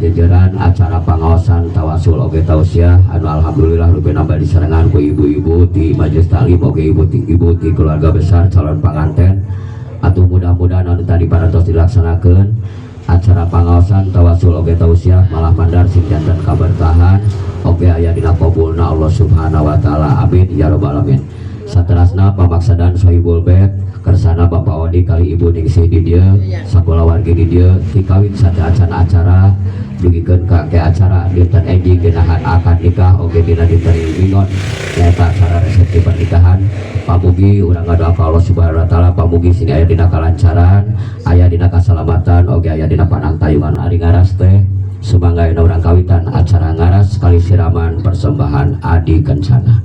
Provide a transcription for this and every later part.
jajaran acara pangaosan tawasul oge tausiah anu alhamdulillah lebih nambah diserengan ku ibu-ibu di majelis taklim oge ibu ti keluarga besar calon panganten atuh mudah-mudahan anu tadi parantos dilaksanakeun acara pangaosan tawasul oge tausiah malah mandar sing janten kaberkahan oge aya dina qabulna Allah Subhanahu wa taala amin ya rabbal alamin. Saterasna pamaksadan sohibul bed kersana Bapak Odi kali Ibu Ningsih di dia sakola wargi di dia tikawin sada acara dugikeun ka ke acara dinten ending genahan akad nikah oge dina dinten ingon nyaeta acara resepsi pernikahan pamugi urang ngadoa ka Allah Subhanahu wa taala pamugi sing aya dina kalancaran aya dina kasalamatan oge aya dina panang tayungan ari ngaras teh sumangga aya urang kawitan acara ngaras kali siraman persembahan Adi Kencana.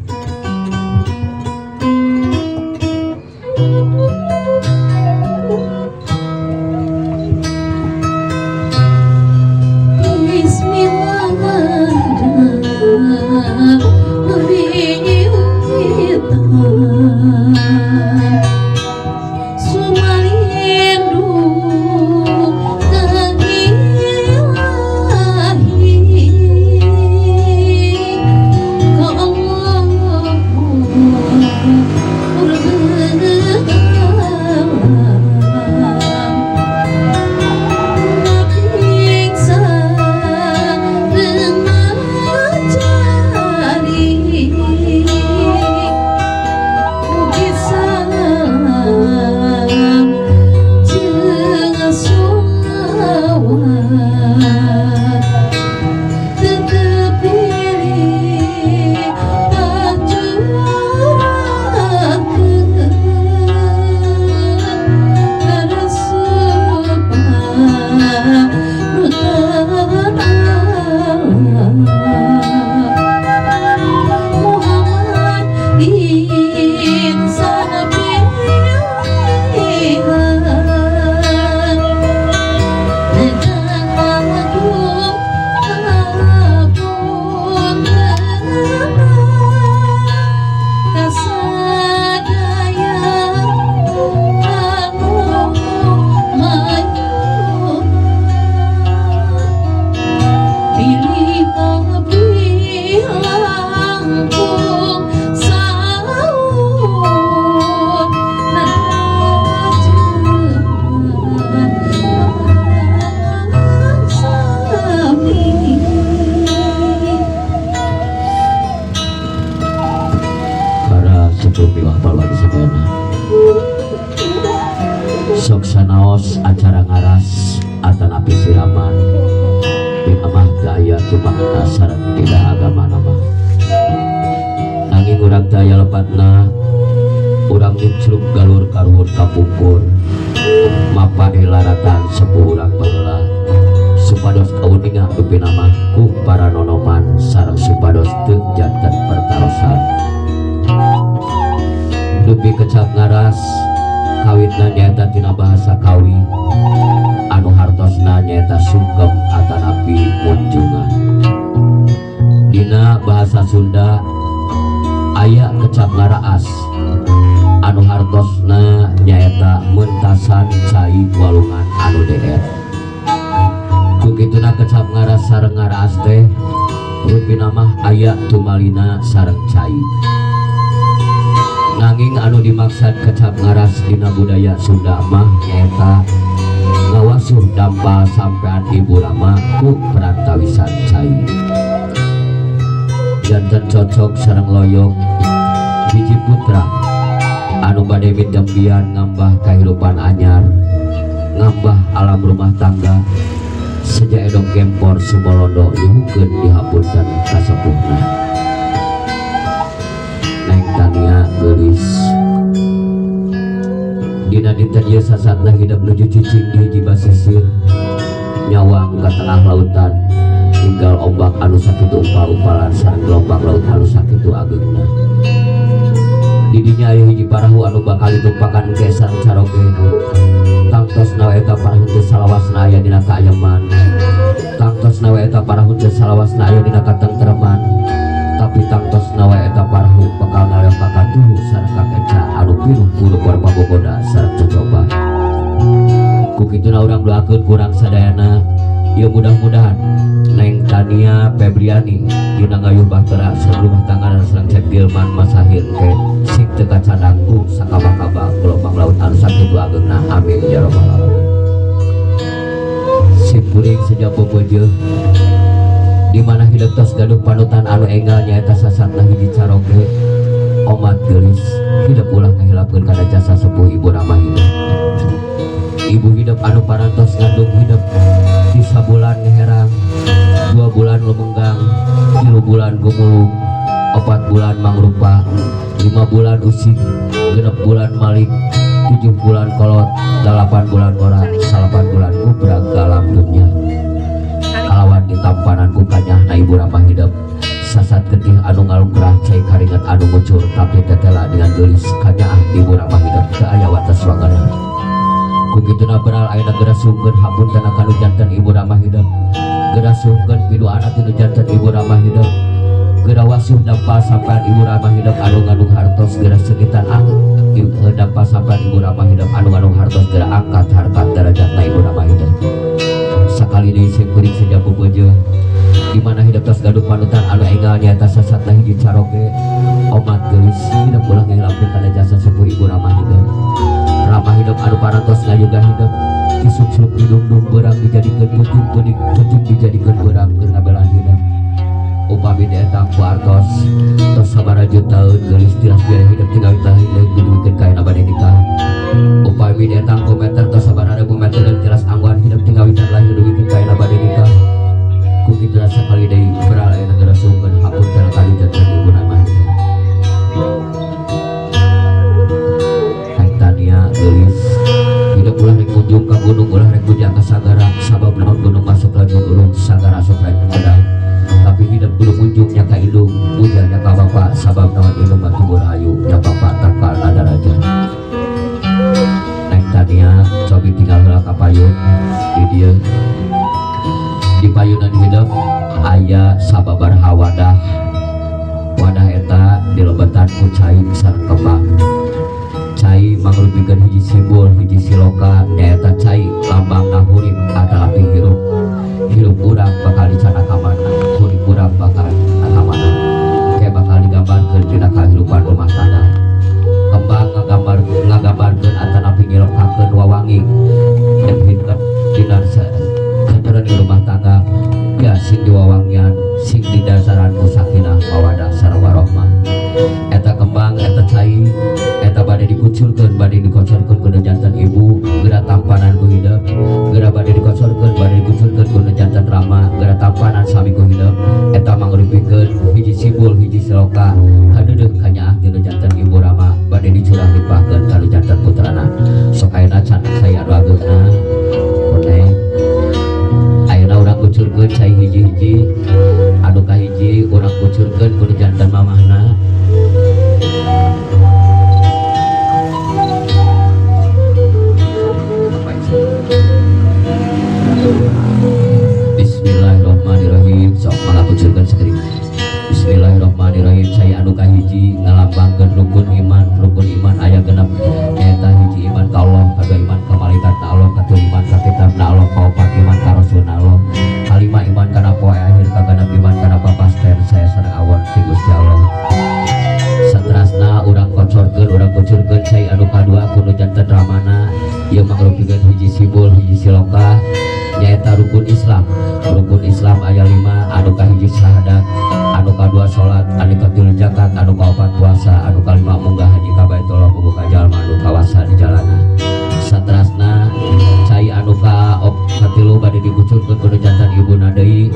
Sok sanaos acara ngaras atanapi siraman imamah daya tumakna sareng tidak agama nama nanging urang daya lepatna urang dicluk galur karuhur kapungkur mapa helaratan sepuh urang baheula supados kauningan dupi nama ku para nonoman sareng supados teu janten pertarosan dupi kecap ngaras kawitna nyaeta tina bahasa kawi anu hartosna nyaeta sungkem atanapi munjungan dina bahasa Sunda aya kecap ngaraas anu hartosna nyaeta mentasan cai walungan anu deer kukituna kecap ngaras sareng ngaraas teh rupina mah aya tumalina sareng cai nanging anu dimaksud kecap ngaras dina budaya Sunda mah nyaeta ngawasuh dampal sampean ibu lama ku perantawisan cai janten cocok sareng loyong biji putra anu bade midembian ngambah kahirupan anyar ngambah alam rumah tangga sejak edok gempor sumolondo nyuhukeun dihapunten kasepuhna Neng Tania geulis dina dinten ieu sasatna hidup nuju cicing di hiji basisir nyawang ka tengah lautan tinggal ombak anu sakitu upal-upalan sareng gelombang laut anu sakitu ageungna didinya aya hiji parahu anu bakal ditumpakan ke sareng caroge tangtosna we eta parahu teu salawasna aya dina kaayeman tangtosna we eta parahu teu salawasna aya dina katentreman tapi tangtosna we eta parahu bakal ngalem kakatuh sareng kakenca anu pinuh ku lubar pabogoda sareng cocoba kukituna urang doakeun kurang sadayana ieu mudah-mudahan Neng Tania Febriani dina ngayuh bahtera sebelum tangan serang Cep Gilman Masahir ke sing teu kacadangku sakabak-kabak gelombang laut anu sakitu ageungna amin ya rabbal alamin. Simpuring sejak bobojeun di mana hidup tos gaduh panutan anu enggal nyaeta sasatna hiji caroge omat geulis hidup ulah ngahilapkeun kana jasa sepuh ibu Rama hidup. Ibu hidup anu parantos ngandung hidup di sabulan ngeherang 2 bulan lumenggang 3 bulan gumulung 4 bulan mangrupa 5 bulan usik 6 bulan malik 7 bulan kolot 8 bulan korak 8 bulan kubrag ke alam dunia kalawan ditampanan ku kanyah na ibu Rama hidup sasat getih anu ngalungkrah cai karingat anu ngucur tapi tetela dengan gelis kanyah ibu Rama hidup ke aya wates wangana kukituna beral ayeuna geura sungkeun hapunten kana janten ibu Rama hidup geura sungkeun pidu anak tinu janten ibu Rama hidup geura wasuh dampal sampean ibu Rama hidup anu ngandung hartos geura sekitan dampal sampean ibu Rama hidup anu ngandung hartos geura angkat harkat derajatna ibu Rama hidup sakali deui simkuring sejak bobojeun di mana hidup tos gaduh panutan anu enggal nyaeta sasatna hiji caroge omat geulis hidup ulah ngilapkeun kana jasa sepuh ibu Rama hidup. Rama hidup anu parantos ngayoga hidup disuk-suk didung-dung beurang dijadikeun puting puting dijadikeun beurang keur ngabelan hidup upami dietang ku artos tos sabaraha taun geulis tilas biaya hidup tinggal tahin deui duduikeun ka ayeuna bade nikah upami dietang ku meter tos sabaraha ribu meter dan tilas angguan hidup tinggal witan lahir duduikeun ka ayeuna bade nikah ku kitu sakali deui beral ayeuna geura sungkeun hapunten kali janten ibu Rama hidup. Gelis hidup ulah rek kunjung ka gunung ulah rek kunjung ka sagara sabab naon gunung masuk lagi ulung sagara sok rek medang tapi hidup kudu kunjungnya ka indung bujanya ka bapa sabab naon indung mah tubuh ayu nya bapa takal daraja. Neng Tania cobi tinggal heula ka payun di dieu di payunan hidup aya sababaraha wadah eta dilebetan ku cai sareng kembang cai mangrupikeun hiji simbol hiji siloka nyaeta cai lambang nahurip ada api hirup urang bakal dicana ka mana hurip urang bakal ka mana ke bakal digambarkeun dina kahirupan rumah tangga kembang ngagambarkeun atanapi ngilokakeun wawangi dan hidup dina satereun rumah tangga ya sing diwawangian sing didasaran ku sakinah mawaddah sareng warahmah eta kembang eta cai eta bade dikucurkeun bade dikocorkeun ku janten ibu geura tampanan ku hidup geura bade dikocorkeun bade dikucurkeun ku janten Rama geura tampanan sami ku hidup eta mangrupikeun hiji simbol hiji siloka hadeudeuh ka nyaah dina janten ibu Rama bade dicurah dipahkeun ka janten putrana sok ayeuna can saya anu ageuna koneng ayeuna urang kucurkeun cai hiji-hiji anu kahiji urang kucurkeun ku janten mamahna Bismillahirrahmanirrahim sok mangakucurkeun sakeuring Bismillahirrahmanirrahim cai anu kahiji ngalambangkeun rukun iman aya genep nyaeta hiji iman ka Allah kadua iman ka malaikatna Allah katilu iman ka kitabna Allah kaopat iman ka rasulna Allah kalima iman kana poe akhir kagenep iman kana papasten saya sareng awon ti Gusti Allah saterasna urang kucurkeun cai anu kadua ku janten Ramana ieu mangrupikeun hiji simbol hiji siloka nyaeta rukun Islam aya 5 anu kahiji syahadat anu kadua salat anu katilu zakat anu kaopat puasa anu kalima munggah haji ka Baitullah muga ka jalma anu kawasa di jalanan saterasna cai anu katilu bade dikucurkeun ku janten ibuna deui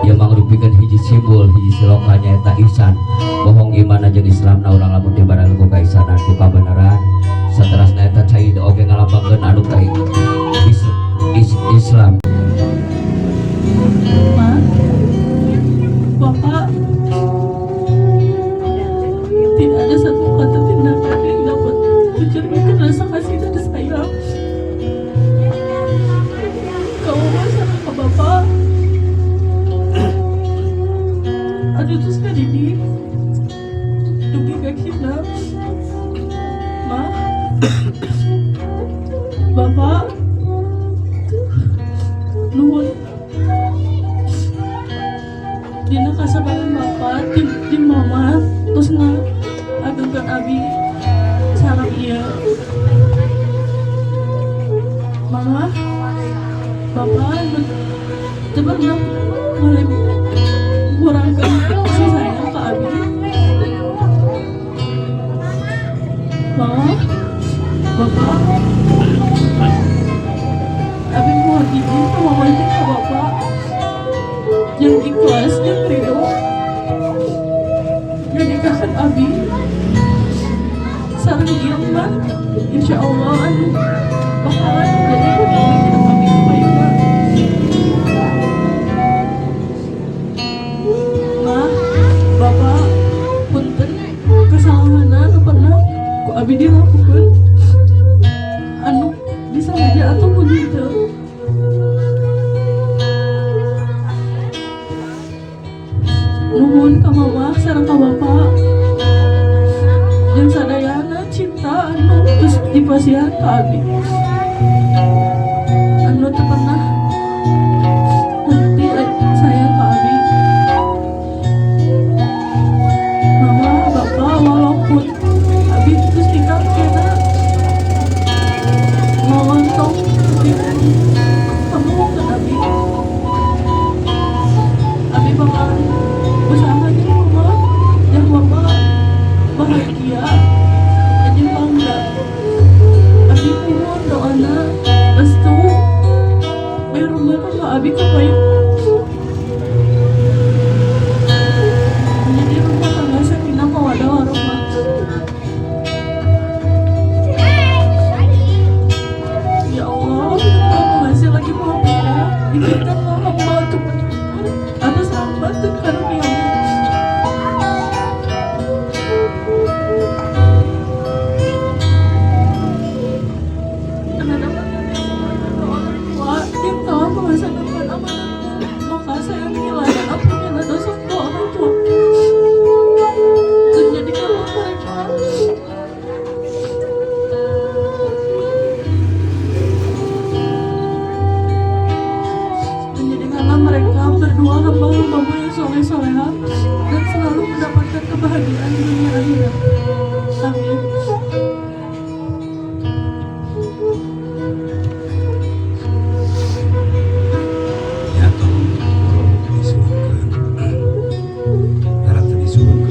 ieu mangrupikeun hiji simbol hiji siloka nyaeta ihsan bohong iman jeung Islamna urang lamun teu barang ku kaisanan ku kabeneran saterasna eta cai oge ngalambangkeun anu ka Islam. Ma, Bapak, tidak ada satu kata tindakan yang dapat mencerminkan rasa kasih dari saya. Kamu masalah ke Bapak, ada teruskan ini, dugi kakina, Ma, Bapak, nuhun dina kasabaran bapak di mama terus agengkeun abi sareng ieu mama bapak coba boleh kurangkan kasih sayang ke abi mama bapak abi mohon izin ke mama izin ke bapak yang ikhlas yang ridho yang nikahkan abi sareng ieu mah insyaallah anu bakalan jadi hidup abi kebayuna mah bapak punten kesalahan anu pernah ku abi dilakukan anu disengaja ataupun henteu nuhun ka mama sareng ka bapak jeung sadayana cinta anu terus dipasihan ka abi anu teu pernah henti sayang ka abi mama bapak walaupun abi terus tinggal kena ngontong kamu ke abi abi bakalan usaha aja mama yang bapak bahagia aja bangga abi mohon doana restu biar rumah tangga abi kebayang menjadi rumah tangga sakinah mawaddah warahmah ya Allah kamu masih lagi mau izinkanlah hamba untuk menyukur atas rahmat dan karunia-Mu. Karena dapat dari orang tua yang telah melaksanakan amanat-Mu, maka sayangilah dan ampunilah dosa kedua orang tua. Dan jadikanlah mereka mereka berdua hamba-hamba-Mu yang soleh-soleha dan selalu mendapatkan kebahagiaan di dunia akhirat. Amin. Ya tolong disuruhkan karena disuruhkan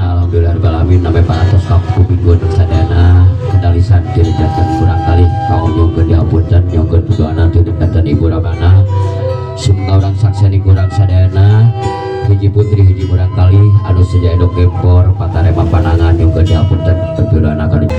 alhamdulillahirrahmanirrahim namanya para tos kapu minggu sadana kedalisan dirijakan kurang kali kau nyongkeun diapunten nyongkeun puduana teu dekatan ibu ramana semoga orang saksian kurang sadana hiji putri hiji kurang kali anu seja edok gempor patarema panangan nyongkeun diapunten puduana kali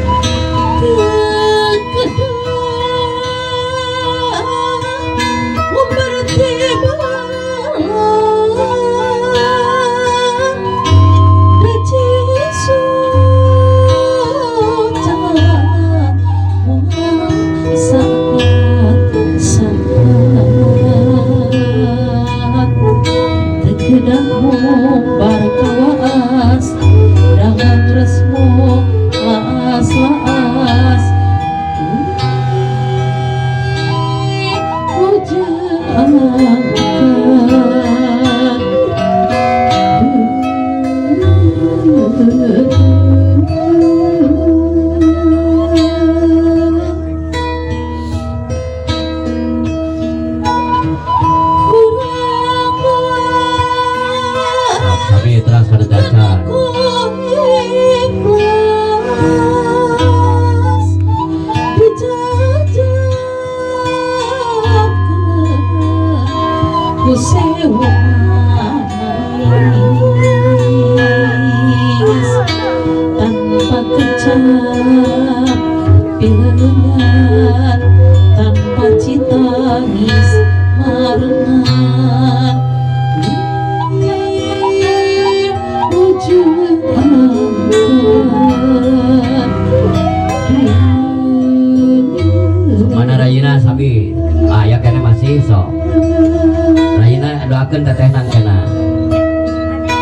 ku sewa ngadoakeun teteh nangkena.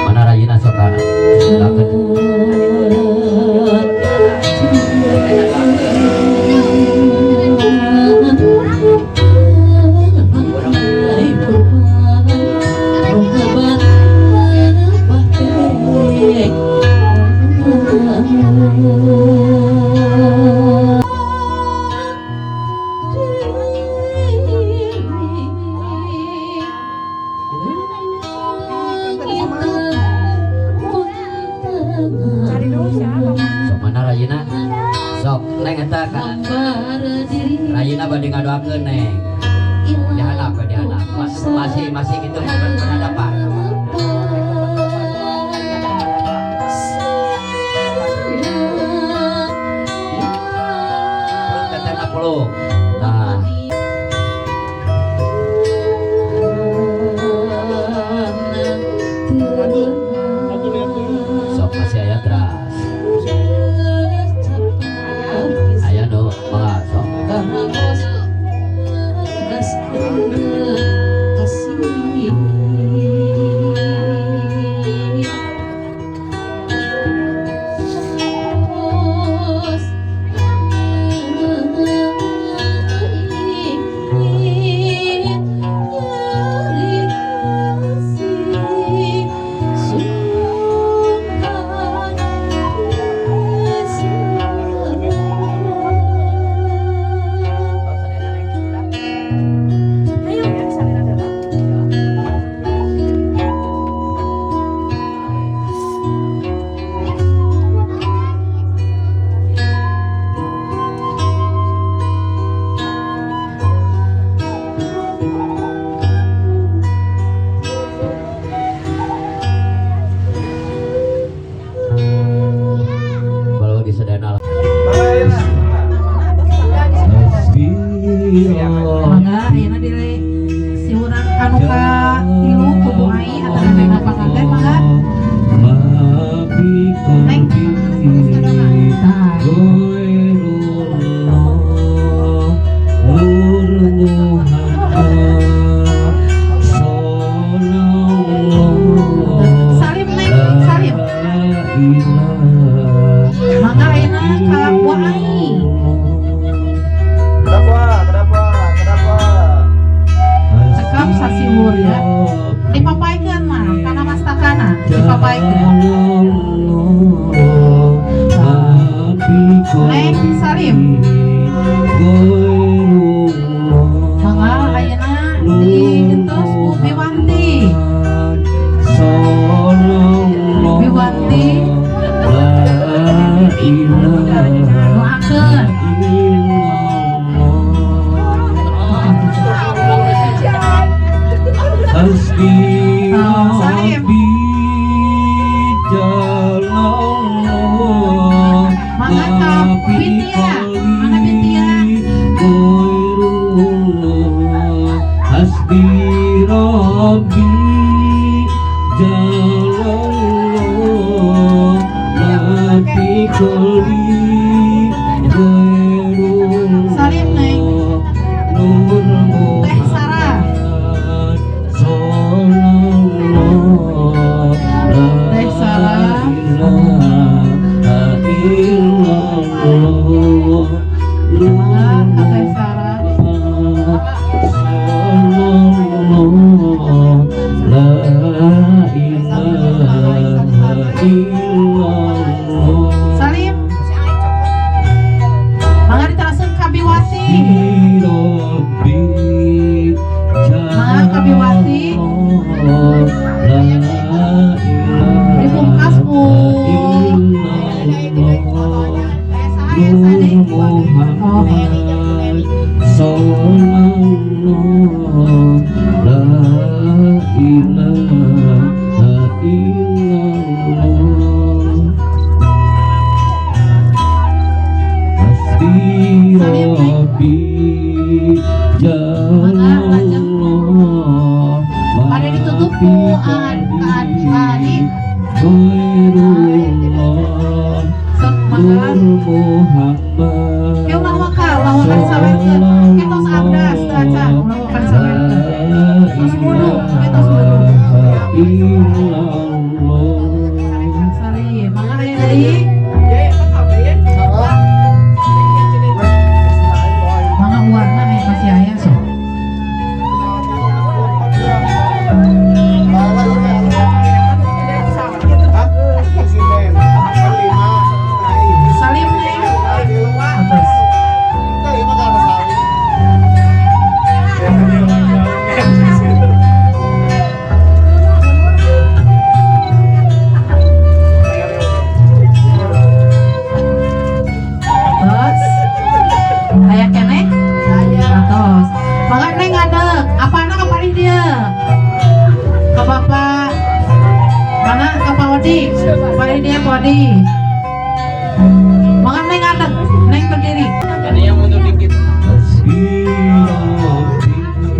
Mana rayina sok ngadoakeun. Sok mana rayina? Sok neng eta kan. Rayina bade ngadoakeun neng. Dihanap ke dihanap. Masih gitu berhadapan. Teteh peluk. Nah. Sok masih aya teras. Aya do mangga sok. Kalau di sedana mangga ayeuna di siuran anu ka tilu kudu ai antara neng panganten mangga neng salim neng salim mangga ayeuna ka ai cekap sasiwur ya dipapaikeun mah kana mastakana dipapaikeun neng salim mangga ayeuna digentos ku Biwanti doakeun salim mangga ka Bintia mana Bintia Hasbi Rabbi Jalallah Nabi Kali salim neng Teh Sarah Teh Sarah mangga ka Teh Sarah salim mangga diteraseun ka Biwati mangga ka Biwati dipungkas ku pada ditutup ku adik sok mangga keu mawaka lawakan sawerkeun ketos abdas acan lawakan sawerkeun tos bulu ketos bulu Salim, mangan aya deui. Mangga warna masih aya sok. Salim neng. Atas. Terus. Aya keneh? Atos. Mangga neng ngadeg. Apana ka paling dia? Ka bapak. Mana ka Pak Odi? Paling dia Pak Odi. Mangga neng ngadeg. Neng berdiri.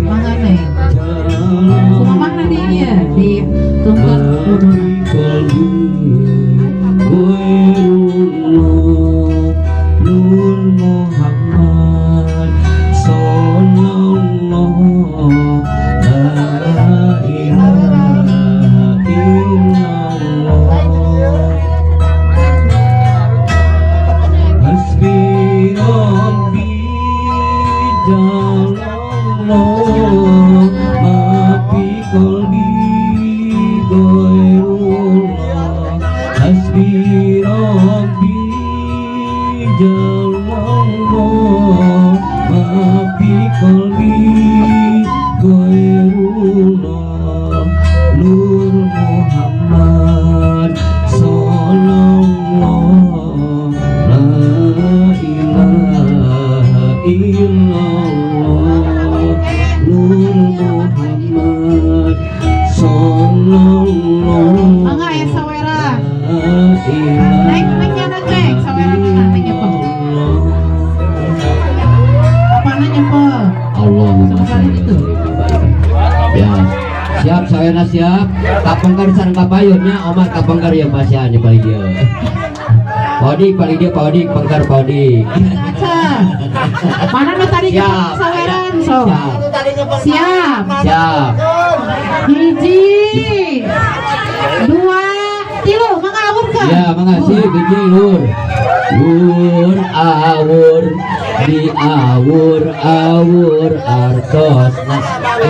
Mangga neng. Kumamah na dia di tuntut kudu. Nur Muhammad sallallahu la ilaha illallah hasbi rabbi jalallah ma fi qalbi ghairullah hasbi rabbi jalallah ma fi qalbi ghairullah Nur Muhammad sallallahu la ilaha illallah Nur Muhammad sallallahu Mangga aya sawera. la ilaha Neng ngadeg neng sawera mana neng nyepel. Apana nyepel? Allahumma Sekali itu. Ya, siap saya siap. Kapengkar sareng kapayunnya, omat kapengkar yang masih hanya paling dia. Paling dia paling pengkar paling. Caca. Mana nu tadi Siap. nyepel saweran sok. Siap. Siap. Siap. Hiji. Dua. Tilu mangga awur ka. Ya, makasih biji lur. Lur awur di awur artos. Nah,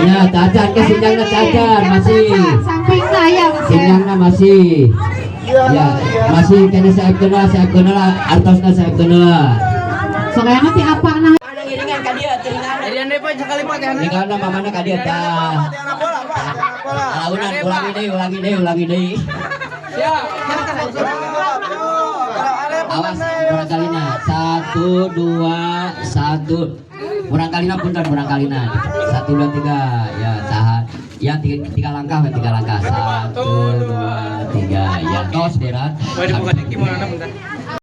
ya cacan ke sinjangna cacan masih. Samping saya masih. Sinjangna masih. Ya, masih kena saeb kenal artosna saeb kenal. Sok aya mah ti apa nah. Tinggalna mamana ka dieu tah. Ulangi deui. Awas kurang kalina 1 2 1 kurang kalina punten kurang kalina 1 2 3 ya tahan ya tiga langkah 1 2 3 ya tos berat